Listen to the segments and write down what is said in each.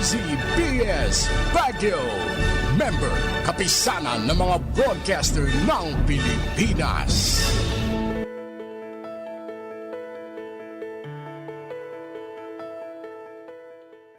DZBS Radio. Member, kapisanan ng mga broadcaster ng Pilipinas.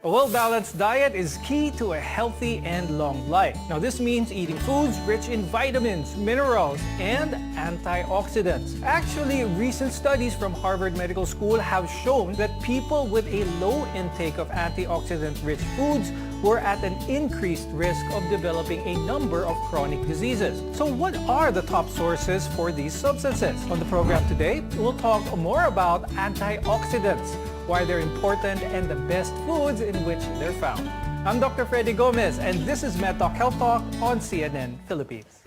A well-balanced diet is key to a healthy and long life. Now, this means eating foods rich in vitamins, minerals, and antioxidants. Actually, recent studies from Harvard Medical School have shown that people with a low intake of antioxidant-rich foods were at an increased risk of developing a number of chronic diseases. So what are the top sources for these substances? On the program today, we'll talk more about antioxidants, why they're important, and the best foods in which they're found. I'm Dr. Freddy Gomez, and this is Medtalk Health Talk on CNN Philippines.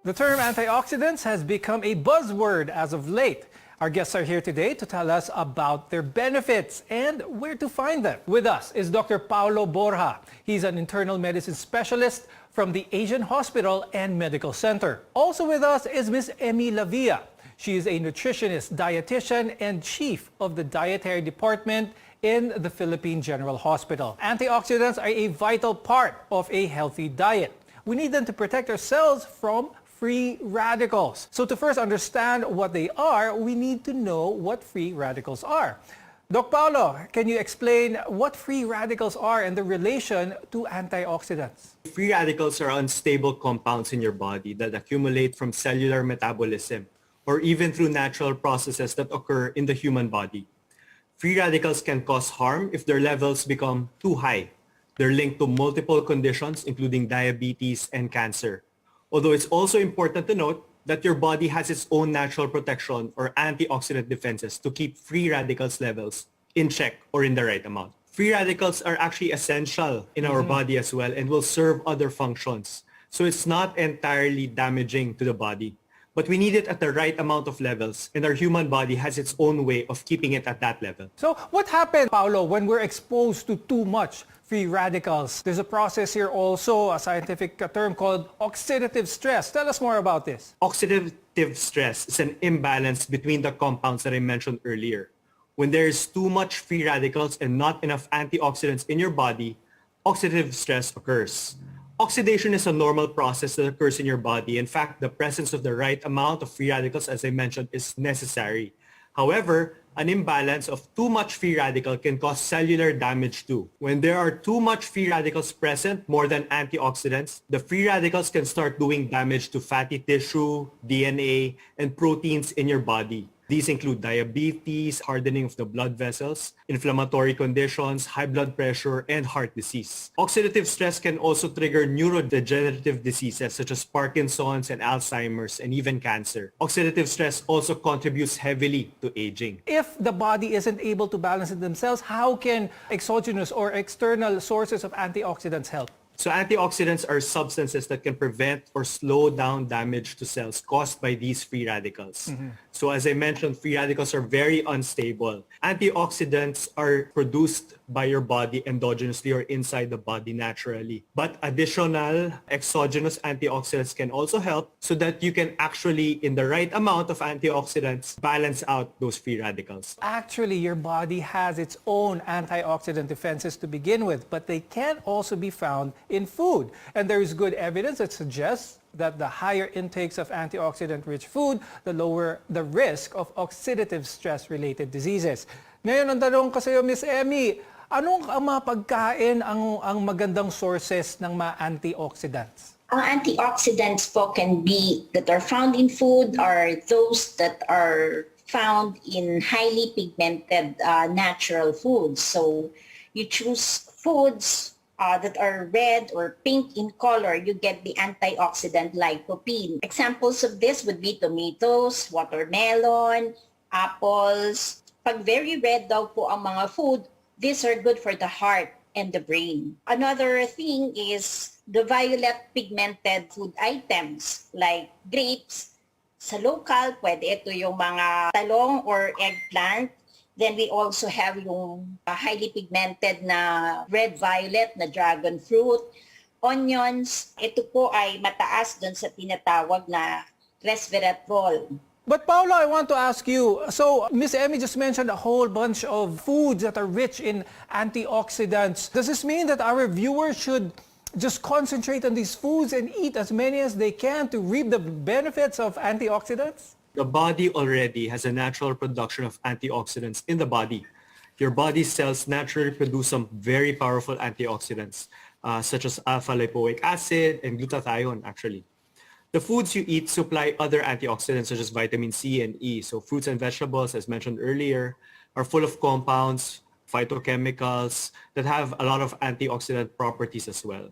The term antioxidants has become a buzzword as of late. Our guests are here today to tell us about their benefits and where to find them. With us is Dr. Paulo Borja. He's an internal medicine specialist from the Asian Hospital and Medical Center. Also with us is Ms. Emmy Lavia. She is a nutritionist, dietitian, and chief of the dietary department in the Philippine General Hospital. Antioxidants are a vital part of a healthy diet. We need them to protect ourselves from free radicals. So to first understand what they are, we need to know what free radicals are. Doc Paulo, can you explain what free radicals are and the relation to antioxidants? Free radicals are unstable compounds in your body that accumulate from cellular metabolism or even through natural processes that occur in the human body. Free radicals can cause harm if their levels become too high. They're linked to multiple conditions, including diabetes and cancer. Although it's also important to note that your body has its own natural protection or antioxidant defenses to keep free radicals levels in check or in the right amount. Free radicals are actually essential in our body as well and will serve other functions. So it's not entirely damaging to the body. But we need it at the right amount of levels, and our human body has its own way of keeping it at that level. So what happens, Paulo, when we're exposed to too much free radicals? There's a process here also, a scientific term called oxidative stress. Tell us more about this. Oxidative stress is an imbalance between the compounds that I mentioned earlier. When there is too much free radicals and not enough antioxidants in your body, oxidative stress occurs. Oxidation is a normal process that occurs in your body. In fact, the presence of the right amount of free radicals, as I mentioned, is necessary. However, an imbalance of too much free radical can cause cellular damage too. When there are too much free radicals present, more than antioxidants, the free radicals can start doing damage to fatty tissue, DNA, and proteins in your body. These include diabetes, hardening of the blood vessels, inflammatory conditions, high blood pressure, and heart disease. Oxidative stress can also trigger neurodegenerative diseases such as Parkinson's and Alzheimer's, and even cancer. Oxidative stress also contributes heavily to aging. If the body isn't able to balance it themselves, how can exogenous or external sources of antioxidants help? So antioxidants are substances that can prevent or slow down damage to cells caused by these free radicals. So as I mentioned, free radicals are very unstable. Antioxidants are produced by your body endogenously or inside the body naturally. But additional exogenous antioxidants can also help so that you can actually, in the right amount of antioxidants, balance out those free radicals. Actually, your body has its own antioxidant defenses to begin with, but they can also be found in food. And there is good evidence that suggests that the higher intakes of antioxidant-rich food, the lower the risk of oxidative stress-related diseases. Ngayon, ang tanong ko sa iyo, Ms. Emmy, anong mga pagkain ang magandang sources ng mga antioxidants? Ang antioxidants po can be that are found in food are those that are found in highly pigmented natural foods. So you choose foods that are red or pink in color, you get the antioxidant lycopene. Examples of this would be tomatoes, watermelon, apples. Pag very red daw po ang mga food, these are good for the heart and the brain. Another thing is the violet pigmented food items like grapes. Sa local, pwede ito yung mga talong or eggplant. Then we also have yung highly pigmented na red-violet na dragon fruit. onions. Ito po ay mataas doon sa tinatawag na resveratrol. But Paolo, I want to ask you, so Miss Emmy just mentioned a whole bunch of foods that are rich in antioxidants. Does this mean that our viewers should just concentrate on these foods and eat as many as they can to reap the benefits of antioxidants? The body already has a natural production of antioxidants in the body. Your body cells naturally produce some very powerful antioxidants, such as alpha-lipoic acid and glutathione, actually. The foods you eat supply other antioxidants such as vitamin C and E. So fruits and vegetables, as mentioned earlier, are full of compounds, phytochemicals that have a lot of antioxidant properties as well.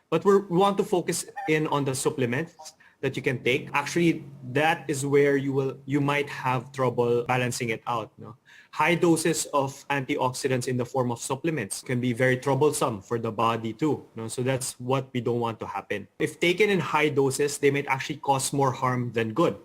But we want to focus in on the supplements that you can take. Actually, that is where you might have trouble balancing it out. No? High doses of antioxidants in the form of supplements can be very troublesome for the body too. No? So that's what we don't want to happen. If taken in high doses, they might actually cause more harm than good.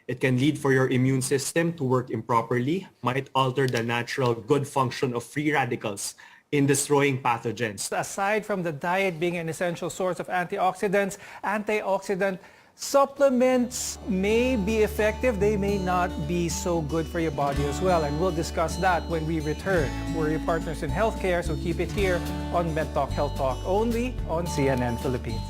It can lead for your immune system to work improperly, might alter the natural good function of free radicals in destroying pathogens. Aside from the diet being an essential source of antioxidants, antioxidant supplements may be effective. They may not be so good for your body as well. And we'll discuss that when we return. We're your partners in healthcare, so keep it here on Medtalk Health Talk, only on CNN Philippines.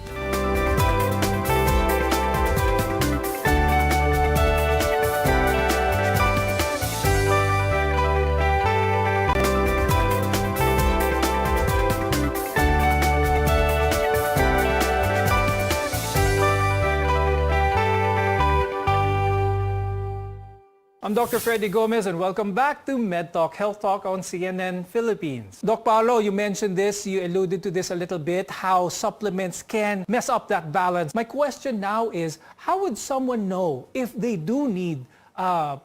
I'm Dr. Freddy Gomez and welcome back to Medtalk Health Talk on CNN Philippines. Doc Paolo, you mentioned this, you alluded to this a little bit, how supplements can mess up that balance. My question now is, how would someone know if they do need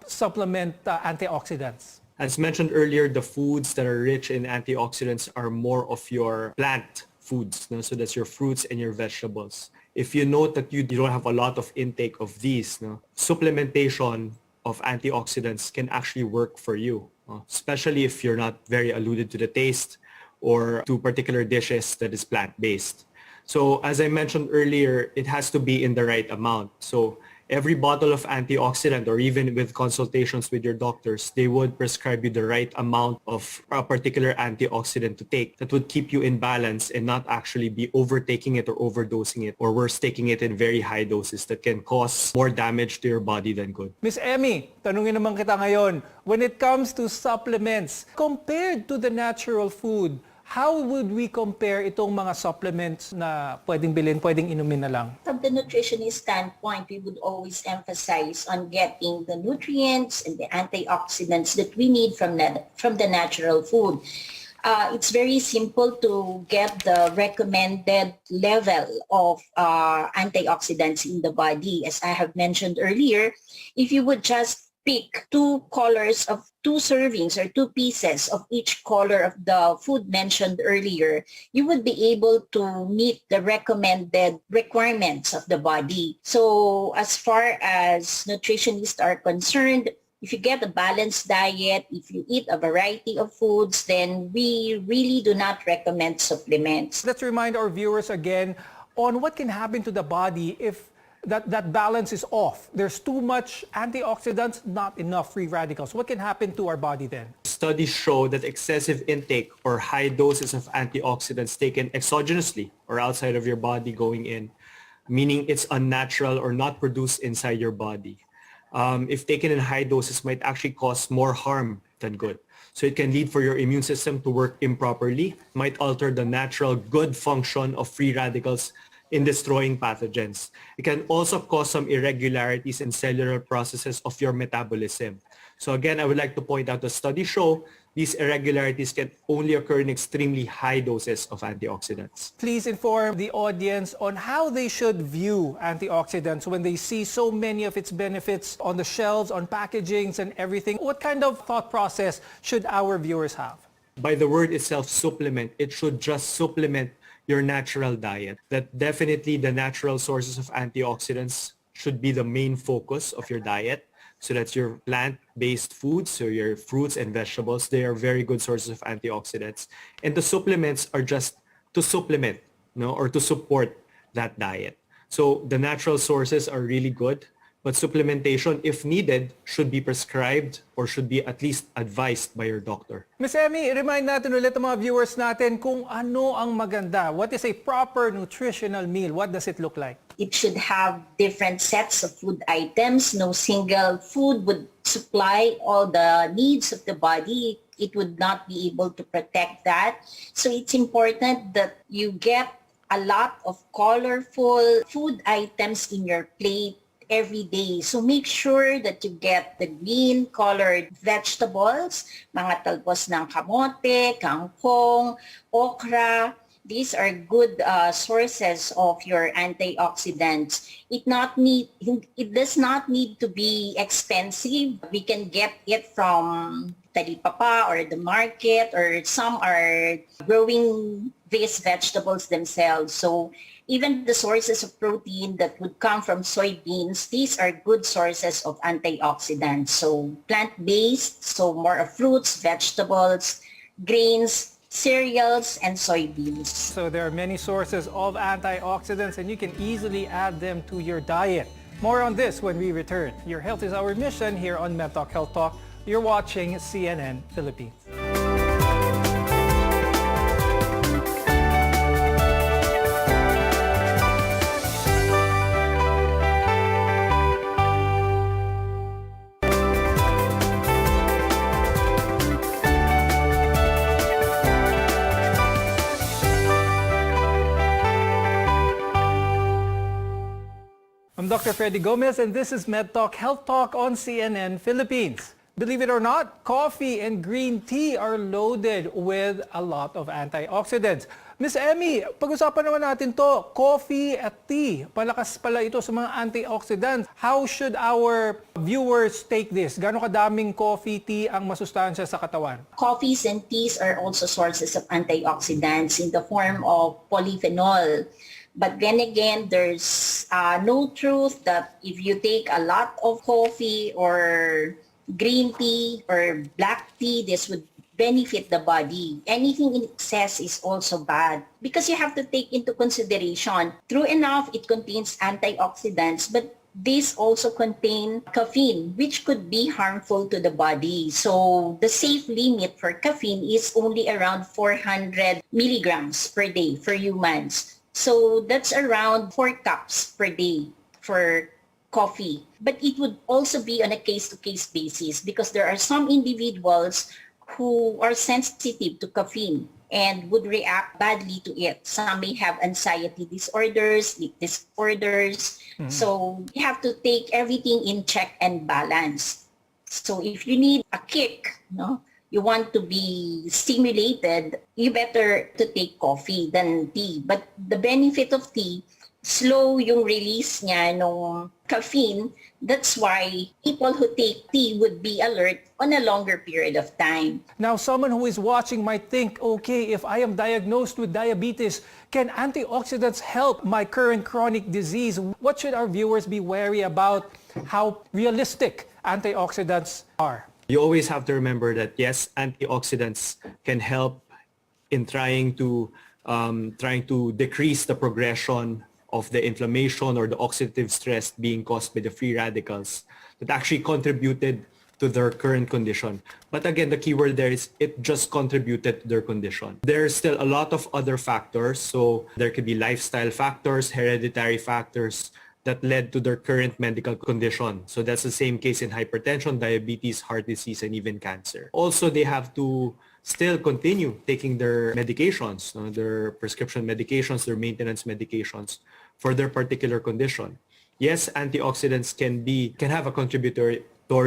supplement antioxidants? As mentioned earlier, the foods that are rich in antioxidants are more of your plant foods. No? So that's your fruits and your vegetables. If you note that you don't have a lot of intake of these, no? Supplementation of antioxidants can actually work for you, especially if you're not very alluded to the taste or to particular dishes that is plant-based. So as I mentioned earlier, it has to be in the right amount. So every bottle of antioxidant, or even with consultations with your doctors, they would prescribe you the right amount of a particular antioxidant to take that would keep you in balance and not actually be overtaking it or overdosing it, or worse, taking it in very high doses that can cause more damage to your body than good. Miss Emmy, tanungin naman kita ngayon, when it comes to supplements, compared to the natural food, how would we compare itong mga supplements na pwedeng bilhin, pwedeng inumin na lang? From the nutritionist standpoint, we would always emphasize on getting the nutrients and the antioxidants that we need from the natural food. It's very simple to get the recommended level of antioxidants in the body. As I have mentioned earlier, if you would just pick two servings or two pieces of each color of the food mentioned earlier, you would be able to meet the recommended requirements of the body. So as far as nutritionists are concerned, if you get a balanced diet, if you eat a variety of foods, then we really do not recommend supplements. Let's remind our viewers again on what can happen to the body if that balance is off. There's too much antioxidants, not enough free radicals. What can happen to our body then? Studies show that excessive intake or high doses of antioxidants taken exogenously or outside of your body going in, meaning it's unnatural or not produced inside your body, if taken in high doses, might actually cause more harm than good. So it can lead for your immune system to work improperly, might alter the natural good function of free radicals in destroying pathogens. It can also cause some irregularities in cellular processes of your metabolism. So again, I would like to point out the studies show these irregularities can only occur in extremely high doses of antioxidants. Please inform the audience on how they should view antioxidants when they see so many of its benefits on the shelves, on packagings and everything. What kind of thought process should our viewers have? By the word itself, supplement, it should just supplement your natural diet. That definitely the natural sources of antioxidants should be the main focus of your diet. So that's your plant-based foods, so your fruits and vegetables. They are very good sources of antioxidants. And the supplements are just to supplement no, or to support that diet. So the natural sources are really good, but supplementation, if needed, should be prescribed or should be at least advised by your doctor. Miss Emmy, remind natin ulit ang mga viewers natin kung ano ang maganda. What is a proper nutritional meal? What does it look like? It should have different sets of food items. No single food would supply all the needs of the body. It would not be able to protect that. So it's important that you get a lot of colorful food items in your plate every day. So make sure that you get the green colored vegetables, mga talbos ng kamote, kangkong, okra. These are good sources of your antioxidants. It does not need to be expensive. We can get it from talipapa or the market, or some are growing these vegetables themselves. So even the sources of protein that would come from soybeans, these are good sources of antioxidants. So plant-based, so more of fruits, vegetables, grains, cereals, and soybeans. So there are many sources of antioxidants and you can easily add them to your diet. More on this when we return. Your health is our mission here on Medtalk Health Talk. You're watching CNN Philippines. I'm Dr. Freddy Gomez and this is Medtalk Health Talk on CNN Philippines. Believe it or not, coffee and green tea are loaded with a lot of antioxidants. Miss Emmy, pag-usapan naman natin to, coffee at tea. Palakas pala ito sa mga antioxidants. How should our viewers take this? Gano'ng kadaming coffee, tea ang masustansya sa katawan? Coffees and teas are also sources of antioxidants in the form of polyphenol. But then again, there's no truth that if you take a lot of coffee or green tea or black tea, this would benefit the body. Anything in excess is also bad because you have to take into consideration, true enough, it contains antioxidants, but these also contain caffeine, which could be harmful to the body. So the safe limit for caffeine is only around 400 milligrams per day for humans. So that's around 4 cups per day for coffee. But it would also be on a case-to-case basis because there are some individuals who are sensitive to caffeine and would react badly to it. Some may have anxiety disorders, sleep disorders. So you have to take everything in check and balance. So if you need a kick, you want to be stimulated, you better to take coffee than tea. But the benefit of tea, slow yung release niya ng caffeine. That's why people who take tea would be alert on a longer period of time. Now, someone who is watching might think, okay, if I am diagnosed with diabetes, can antioxidants help my current chronic disease? What should our viewers be wary about how realistic antioxidants are? You always have to remember that, yes, antioxidants can help in trying to decrease the progression of the inflammation or the oxidative stress being caused by the free radicals that actually contributed to their current condition. But again, the key word there is it just contributed to their condition. There's still a lot of other factors. So there could be lifestyle factors, hereditary factors that led to their current medical condition. So that's the same case in hypertension, diabetes, heart disease, and even cancer. Also, they have to still continue taking their medications, their prescription medications, their maintenance medications for their particular condition. Yes, antioxidants can have a contributory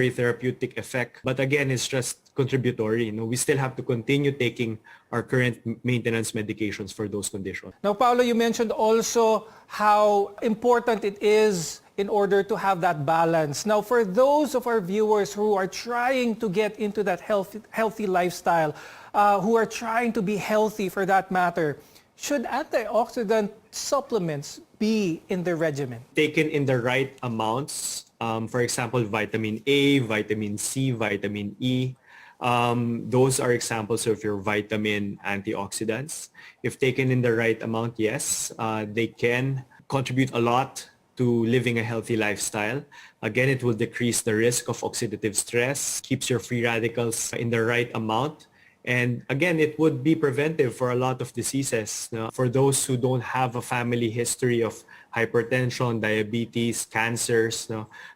therapeutic effect, but again, it's just contributory. We still have to continue taking our current maintenance medications for those conditions. Now, Paolo, you mentioned also how important it is in order to have that balance. Now, for those of our viewers who are trying to get into that healthy lifestyle, who are trying to be healthy for that matter, should antioxidant supplements be in the regimen? Taken in the right amounts, for example, vitamin A, vitamin C, vitamin E, Those are examples of your vitamin antioxidants. If taken in the right amount, yes, they can contribute a lot to living a healthy lifestyle. Again, it will decrease the risk of oxidative stress, keeps your free radicals in the right amount. And again, it would be preventive for a lot of diseases. For those who don't have a family history of hypertension, diabetes, cancers,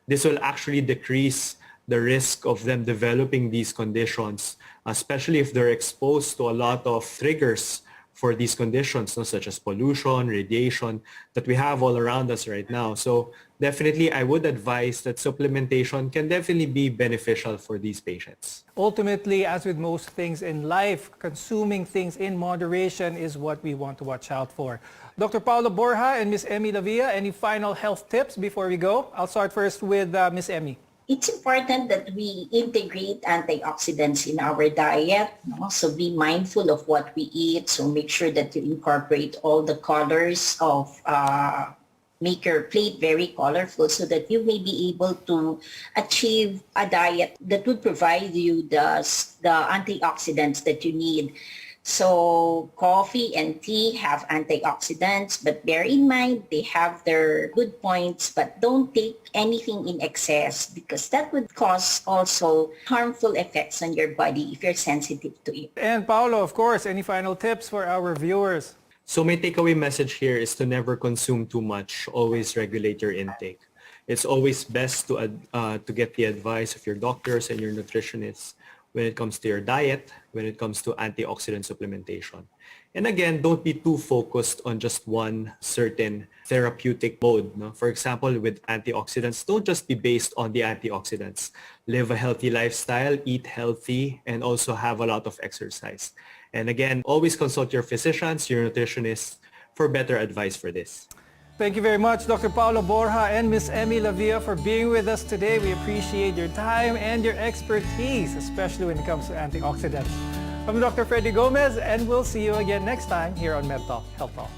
this will actually decrease the risk of them developing these conditions, especially if they're exposed to a lot of triggers for these conditions, such as pollution, radiation, that we have all around us right now. So definitely, I would advise that supplementation can definitely be beneficial for these patients. Ultimately, as with most things in life, consuming things in moderation is what we want to watch out for. Dr. Paolo Borja and Ms. Emmy Lavia, any final health tips before we go? I'll start first with Ms. Emmy. It's important that we integrate antioxidants in our diet. So be mindful of what we eat. So make sure that you incorporate all the colors of, make your plate very colorful so that you may be able to achieve a diet that would provide you the antioxidants that you need. So coffee and tea have antioxidants, but bear in mind they have their good points, but don't take anything in excess because that would cause also harmful effects on your body if you're sensitive to it. And Paolo, of course, any final tips for our viewers? So my takeaway message here is to never consume too much. Always regulate your intake. It's always best to get the advice of your doctors and your nutritionists when it comes to your diet, when it comes to antioxidant supplementation. And again, don't be too focused on just one certain therapeutic mode. For example, with antioxidants, don't just be based on the antioxidants. Live a healthy lifestyle, eat healthy, and also have a lot of exercise. And again, always consult your physicians, your nutritionists for better advice for this. Thank you very much, Dr. Paolo Borja and Ms. Emmy Lavia, for being with us today. We appreciate your time and your expertise, especially when it comes to antioxidants. I'm Dr. Freddy Gomez, and we'll see you again next time here on Medtalk Health Talk.